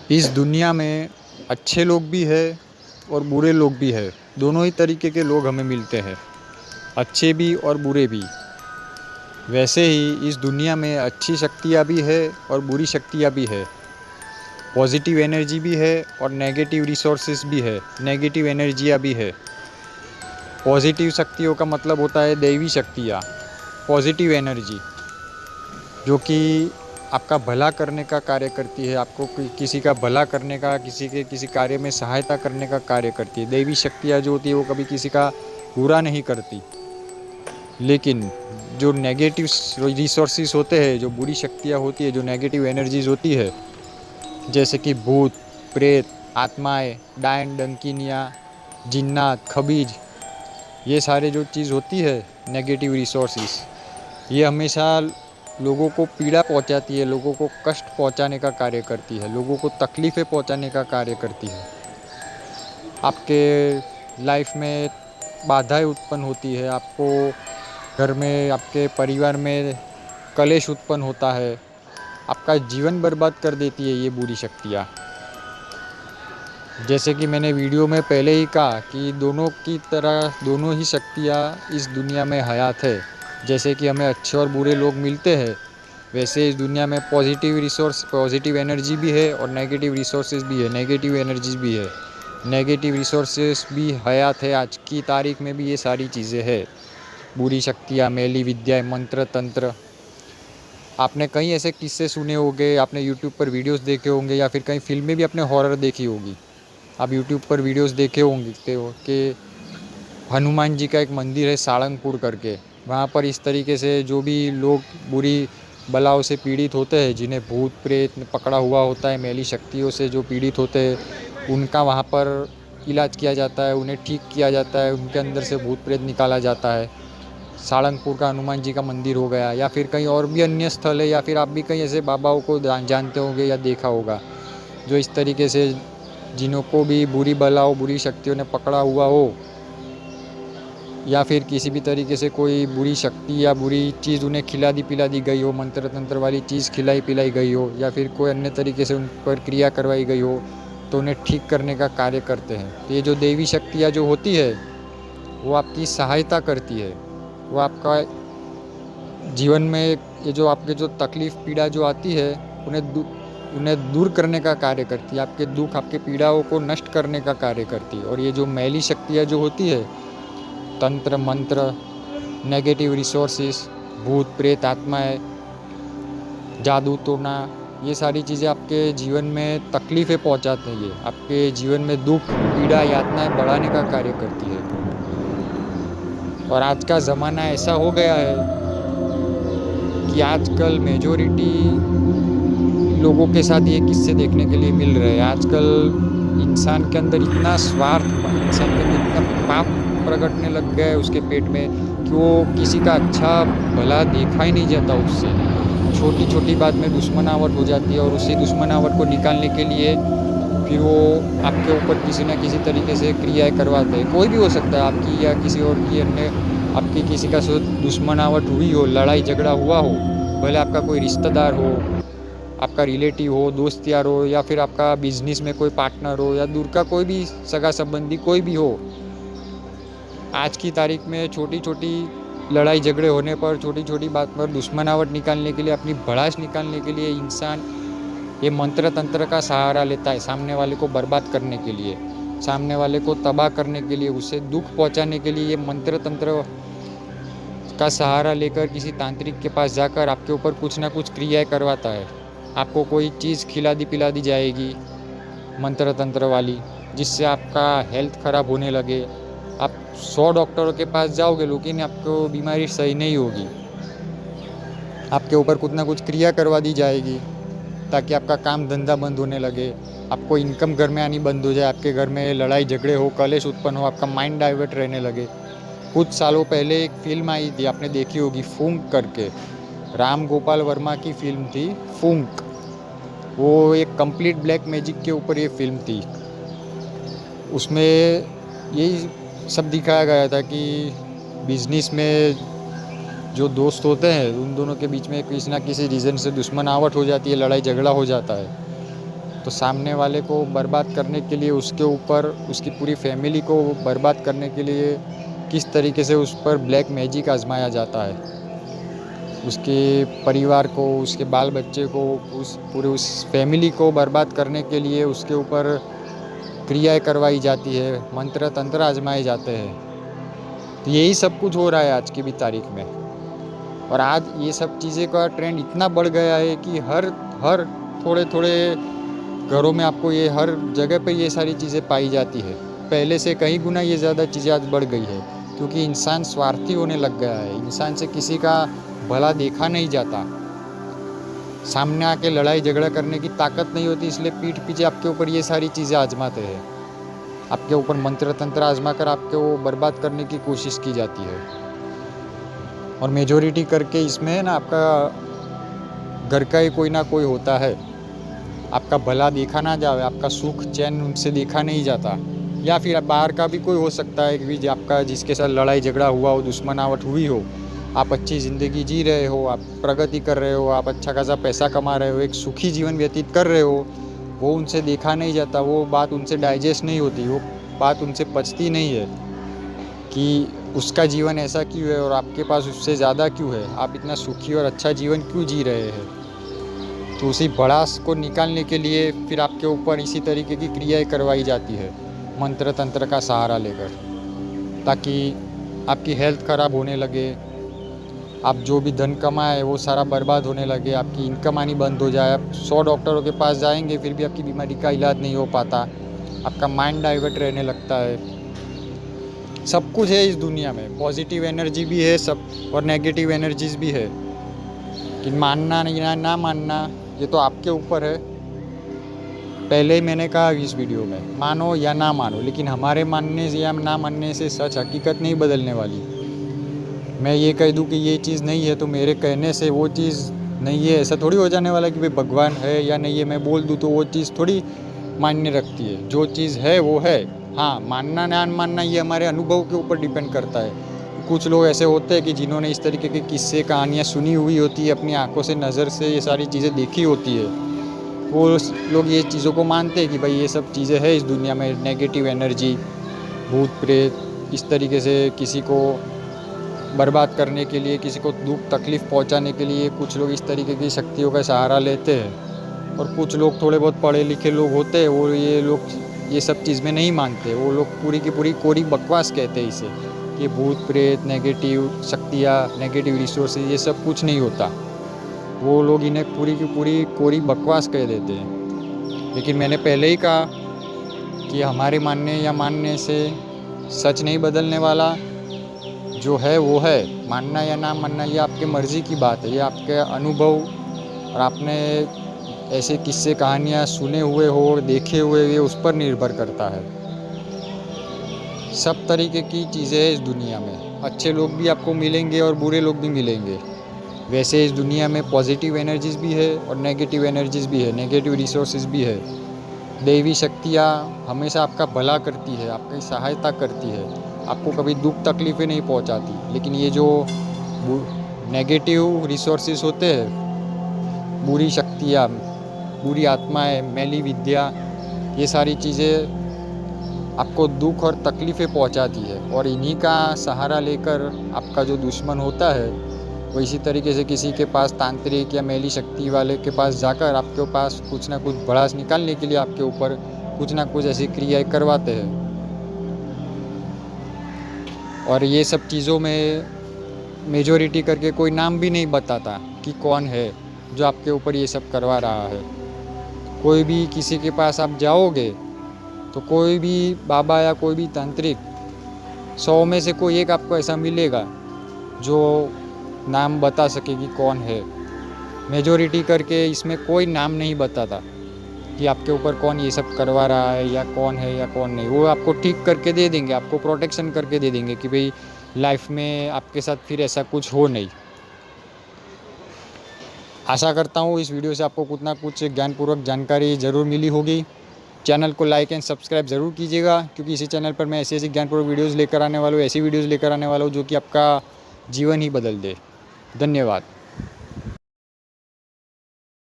इस दुनिया में अच्छे लोग भी है और बुरे लोग भी है। दोनों ही तरीके के लोग हमें मिलते हैं, अच्छे भी और बुरे भी। वैसे ही इस दुनिया में अच्छी शक्तियाँ भी है और बुरी शक्तियाँ भी है। पॉजिटिव एनर्जी भी है और नेगेटिव रिसोर्सेज भी है, नेगेटिव एनर्जियाँ भी है। पॉजिटिव शक्तियों का मतलब होता है दैवी शक्तियाँ, पॉजिटिव एनर्जी, जो कि आपका भला करने का कार्य करती है, आपको किसी का भला करने का, किसी के किसी कार्य में सहायता करने का कार्य करती है। दैवी शक्तियाँ जो होती है वो कभी किसी का बुरा नहीं करती। लेकिन जो नेगेटिव रिसोर्सेज होते हैं, जो बुरी शक्तियाँ होती है, जो नेगेटिव एनर्जीज होती है, जैसे कि भूत, प्रेत, आत्माएं, डायन डंकिनिया, जिन्नात, खबीज, ये सारे जो चीज़ होती है नेगेटिव रिसोर्सेज, ये हमेशा लोगों को पीड़ा पहुंचाती है, लोगों को कष्ट पहुंचाने का कार्य करती है, लोगों को तकलीफ़ें पहुंचाने का कार्य करती है। आपके लाइफ में बाधाएं उत्पन्न होती है, आपको घर में, आपके परिवार में कलेश उत्पन्न होता है, आपका जीवन बर्बाद कर देती है ये बुरी शक्तियाँ। जैसे कि मैंने वीडियो में पहले ही कहा कि दोनों की तरह दोनों ही शक्तियाँ इस दुनिया में हयात है। जैसे कि हमें अच्छे और बुरे लोग मिलते हैं, वैसे इस दुनिया में पॉजिटिव रिसोर्स, पॉजिटिव एनर्जी भी है और नेगेटिव रिसोर्सेज भी है, नेगेटिव एनर्जीज भी है। नेगेटिव रिसोर्सेज भी हयात है, आज की तारीख में भी ये सारी चीज़ें हैं। बुरी शक्तियाँ, मैली विद्या, मंत्र तंत्र। आपने कई ऐसे किस्से सुने होंगे, आपने यूट्यूब पर वीडियोस देखे होंगे, या फिर कई फिल्में भी आपने हॉरर देखी होगी। आप यूट्यूब पर वीडियोस देखे होंगे कि हनुमान जी का एक मंदिर है सारंगपुर करके। वहाँ पर इस तरीके से जो भी लोग बुरी बलाओं से पीड़ित होते हैं, जिन्हें भूत प्रेत पकड़ा हुआ होता है, मैली शक्तियों से जो पीड़ित होते हैं, उनका वहाँ पर इलाज किया जाता है, उन्हें ठीक किया जाता है, उनके अंदर से भूत प्रेत निकाला जाता है। सारंगपुर का हनुमान जी का मंदिर हो गया, या फिर कहीं और भी अन्य स्थल है, या फिर आप भी कहीं ऐसे बाबाओं को जानते होंगे या देखा होगा, जो इस तरीके से जिन्हों को भी बुरी बलाओं, बुरी शक्तियों ने पकड़ा हुआ हो, या फिर किसी भी तरीके से कोई बुरी शक्ति या बुरी चीज़ उन्हें खिला दी पिला दी गई हो, मंत्र तंत्र वाली चीज़ खिलाई पिलाई गई हो, या फिर कोई अन्य तरीके से उन पर क्रिया करवाई गई हो, तो उन्हें ठीक करने का कार्य करते हैं। तो ये जो देवी शक्तियाँ जो होती है, वो आपकी सहायता करती है। वो आपका जीवन में ये जो आपके जो तकलीफ़ पीड़ा जो आती है, उन्हें दूर करने का कार्य करती है, आपके दुख, आपके पीड़ाओं को नष्ट करने का कार्य करती है। और ये जो मैली शक्तियाँ जो होती है, तंत्र मंत्र, नेगेटिव रिसोर्सेस, भूत प्रेत, आत्माएं, जादू टोना, ये सारी चीज़ें आपके जीवन में तकलीफ़ें पहुंचाती है, आपके जीवन में दुख, पीड़ा, यातनाएं बढ़ाने का कार्य करती है। और आज का ज़माना ऐसा हो गया है कि आजकल मेजॉरिटी लोगों के साथ ये किस्से देखने के लिए मिल रहे हैं। आजकल इंसान के अंदर इतना स्वार्थ, इंसान के अंदर इतना पाप प्रगटने लग गया है उसके पेट में, कि वो किसी का अच्छा भला देखा ही नहीं जाता उससे। छोटी छोटी बात में दुश्मनावट हो जाती है, और उसी दुश्मनावट को निकालने के लिए फिर वो आपके ऊपर किसी न किसी तरीके से क्रियाएं करवाते हैं। कोई भी हो सकता है, आपकी या किसी और की, अन्य आपकी किसी का दुश्मनावट हुई हो, लड़ाई झगड़ा हुआ हो, भले आपका कोई रिश्तेदार हो, आपका रिलेटिव हो, दोस्त यार हो, या फिर आपका बिजनेस में कोई पार्टनर हो, या दूर का कोई भी सगा संबंधी कोई भी हो। आज की तारीख में छोटी छोटी लड़ाई झगड़े होने पर, छोटी छोटी बात पर दुश्मनावट निकालने के लिए, अपनी भड़ास निकालने के लिए इंसान ये मंत्र तंत्र का सहारा लेता है, सामने वाले को बर्बाद करने के लिए, सामने वाले को तबाह करने के लिए, उसे दुख पहुंचाने के लिए ये मंत्र तंत्र का सहारा लेकर किसी तांत्रिक के पास जाकर आपके ऊपर कुछ ना कुछ क्रियाएं करवाता है। आपको कोई चीज़ खिला दी पिला दी जाएगी मंत्र तंत्र वाली, जिससे आपका हेल्थ ख़राब होने लगे। आप 100 डॉक्टरों के पास जाओगे, लेकिन आपको बीमारी सही नहीं होगी। आपके ऊपर कुछ ना कुछ क्रिया करवा दी जाएगी ताकि आपका काम धंधा बंद होने लगे, आपको इनकम घर में आनी बंद हो जाए, आपके घर में लड़ाई झगड़े हो, कलेश उत्पन्न हो, आपका माइंड डाइवर्ट रहने लगे। कुछ सालों पहले एक फिल्म आई थी, आपने देखी होगी, फूंक करके। राम गोपाल वर्मा की फिल्म थी फूंक। वो एक कंप्लीट ब्लैक मैजिक के ऊपर ये फिल्म थी। उसमें यही सब दिखाया गया था कि बिजनेस में जो दोस्त होते हैं, उन दोनों के बीच में किसी ना किसी रीज़न से दुश्मनावट हो जाती है, लड़ाई झगड़ा हो जाता है। तो सामने वाले को बर्बाद करने के लिए, उसके ऊपर उसकी पूरी फैमिली को बर्बाद करने के लिए किस तरीके से उस पर ब्लैक मैजिक आजमाया जाता है, उसके परिवार को, उसके बाल बच्चे को, उस फैमिली को बर्बाद करने के लिए उसके ऊपर क्रियाएं करवाई जाती है, मंत्र तंत्र आजमाए जाते हैं। तो यही सब कुछ हो रहा है आज की भी तारीख में। और आज ये सब चीज़ें का ट्रेंड इतना बढ़ गया है कि हर थोड़े थोड़े घरों में आपको ये हर जगह पे ये सारी चीज़ें पाई जाती है। पहले से कई गुना ये ज़्यादा चीज़ें आज बढ़ गई है, क्योंकि इंसान स्वार्थी होने लग गया है। इंसान से किसी का भला देखा नहीं जाता, सामने आके लड़ाई झगड़ा करने की ताकत नहीं होती, इसलिए पीठ पीछे आपके ऊपर ये सारी चीज़ें आजमाते हैं। आपके ऊपर मंत्र तंत्र आजमा कर आपको बर्बाद करने की कोशिश की जाती है। और मेजॉरिटी करके इसमें ना आपका घर का ही कोई ना कोई होता है, आपका भला देखा ना जाए, आपका सुख चैन उनसे देखा नहीं जाता। या फिर बाहर का भी कोई हो सकता है कि आपका जिसके साथ लड़ाई झगड़ा हुआ हो, दुश्मनावट हुई हो, आप अच्छी ज़िंदगी जी रहे हो, आप प्रगति कर रहे हो, आप अच्छा खासा पैसा कमा रहे हो, एक सुखी जीवन व्यतीत कर रहे हो, वो उनसे देखा नहीं जाता, वो बात उनसे डाइजेस्ट नहीं होती, वो बात उनसे पचती नहीं है कि उसका जीवन ऐसा क्यों है और आपके पास उससे ज़्यादा क्यों है, आप इतना सुखी और अच्छा जीवन क्यों जी रहे हैं। तो उसी भड़ास को निकालने के लिए फिर आपके ऊपर इसी तरीके की क्रियाएं करवाई जाती है, मंत्र तंत्र का सहारा लेकर, ताकि आपकी हेल्थ ख़राब होने लगे, आप जो भी धन कमाए वो सारा बर्बाद होने लगे, आपकी इनकम आनी बंद हो जाए। आप 100 डॉक्टरों के पास जाएंगे फिर भी आपकी बीमारी का इलाज नहीं हो पाता, आपका माइंड डाइवर्ट रहने लगता है। सब कुछ है इस दुनिया में, पॉजिटिव एनर्जी भी है सब और नेगेटिव एनर्जीज भी है, कि मानना नहीं ना मानना ये तो आपके ऊपर है। पहले ही मैंने कहा इस वीडियो में, मानो या ना मानो, लेकिन हमारे मानने से या ना मानने से सच हकीकत नहीं बदलने वाली। मैं ये कह दूं कि ये चीज़ नहीं है तो मेरे कहने से वो चीज़ नहीं है ऐसा थोड़ी हो जाने वाला कि भाई भगवान है या नहीं है, मैं बोल दूं तो वो चीज़ थोड़ी मान्य रखती है। जो चीज़ है वो है। हाँ, मानना ना मानना ये हमारे अनुभव के ऊपर डिपेंड करता है। कुछ लोग ऐसे होते हैं कि जिन्होंने इस तरीके के किस्से कहानियाँ सुनी हुई होती है, अपनी आंखों से नज़र से ये सारी चीज़ें देखी होती है, वो लोग ये चीज़ों को मानते हैं कि भाई ये सब चीज़ें हैं इस दुनिया में, नेगेटिव एनर्जी, भूत प्रेत, इस तरीके से किसी को बर्बाद करने के लिए, किसी को दुख तकलीफ़ पहुंचाने के लिए कुछ लोग इस तरीके की शक्तियों का सहारा लेते हैं। और कुछ लोग थोड़े बहुत पढ़े लिखे लोग होते हैं, वो ये लोग ये सब चीज़ में नहीं मानते, वो लोग पूरी की पूरी कोरी बकवास कहते हैं इसे, कि भूत प्रेत, नेगेटिव शक्तियाँ, नेगेटिव रिसोर्सेज, ये सब कुछ नहीं होता। वो लोग इन्हें पूरी की पूरी कोरी बकवास कह देते हैं। लेकिन मैंने पहले ही कहा कि हमारे मानने या मानने से सच नहीं बदलने वाला, जो है वो है। मानना या ना मानना ये आपके मर्ज़ी की बात है, ये आपके अनुभव और आपने ऐसे किस्से कहानियाँ सुने हुए हो और देखे हुए, ये उस पर निर्भर करता है। सब तरीके की चीज़ें हैं इस दुनिया में, अच्छे लोग भी आपको मिलेंगे और बुरे लोग भी मिलेंगे। वैसे इस दुनिया में पॉजिटिव एनर्जीज़ भी है और नेगेटिव एनर्जीज़ भी है, नेगेटिव रिसोर्सेज भी है। दैवी शक्तियाँ हमेशा आपका भला करती है, आपकी सहायता करती है, आपको कभी दुख तकलीफ़ें नहीं पहुंचाती। लेकिन ये जो नेगेटिव रिसोर्सेज होते हैं, बुरी शक्तियाँ, बुरी आत्माएं, मैली विद्या, ये सारी चीज़ें आपको दुख और तकलीफ़ें पहुंचाती है। और इन्हीं का सहारा लेकर आपका जो दुश्मन होता है वो इसी तरीके से किसी के पास तांत्रिक या मैली शक्ति वाले के पास जाकर आपके पास कुछ ना कुछ भड़ास निकालने के लिए आपके ऊपर कुछ ना कुछ ऐसी क्रियाएं करवाते हैं। और ये सब चीज़ों में मेजॉरिटी करके कोई नाम भी नहीं बताता कि कौन है जो आपके ऊपर ये सब करवा रहा है। कोई भी किसी के पास आप जाओगे तो कोई भी बाबा या कोई भी तांत्रिक 100 में से कोई एक आपको ऐसा मिलेगा जो नाम बता सके कि कौन है। मेजॉरिटी करके इसमें कोई नाम नहीं बताता कि आपके ऊपर कौन ये सब करवा रहा है या कौन है या कौन नहीं। वो आपको ठीक करके दे देंगे, आपको प्रोटेक्शन करके दे देंगे कि भाई लाइफ में आपके साथ फिर ऐसा कुछ हो नहीं। आशा करता हूँ इस वीडियो से आपको कुछ ना कुछ ज्ञानपूर्वक जानकारी ज़रूर मिली होगी। चैनल को लाइक एंड सब्सक्राइब ज़रूर कीजिएगा, क्योंकि इसी चैनल पर मैं ऐसी ज्ञानपूर्वक वीडियोज़ लेकर आने वाला हूँ, ऐसी वीडियोज़ लेकर आने वाला हूँ जो कि आपका जीवन ही बदल दे। धन्यवाद।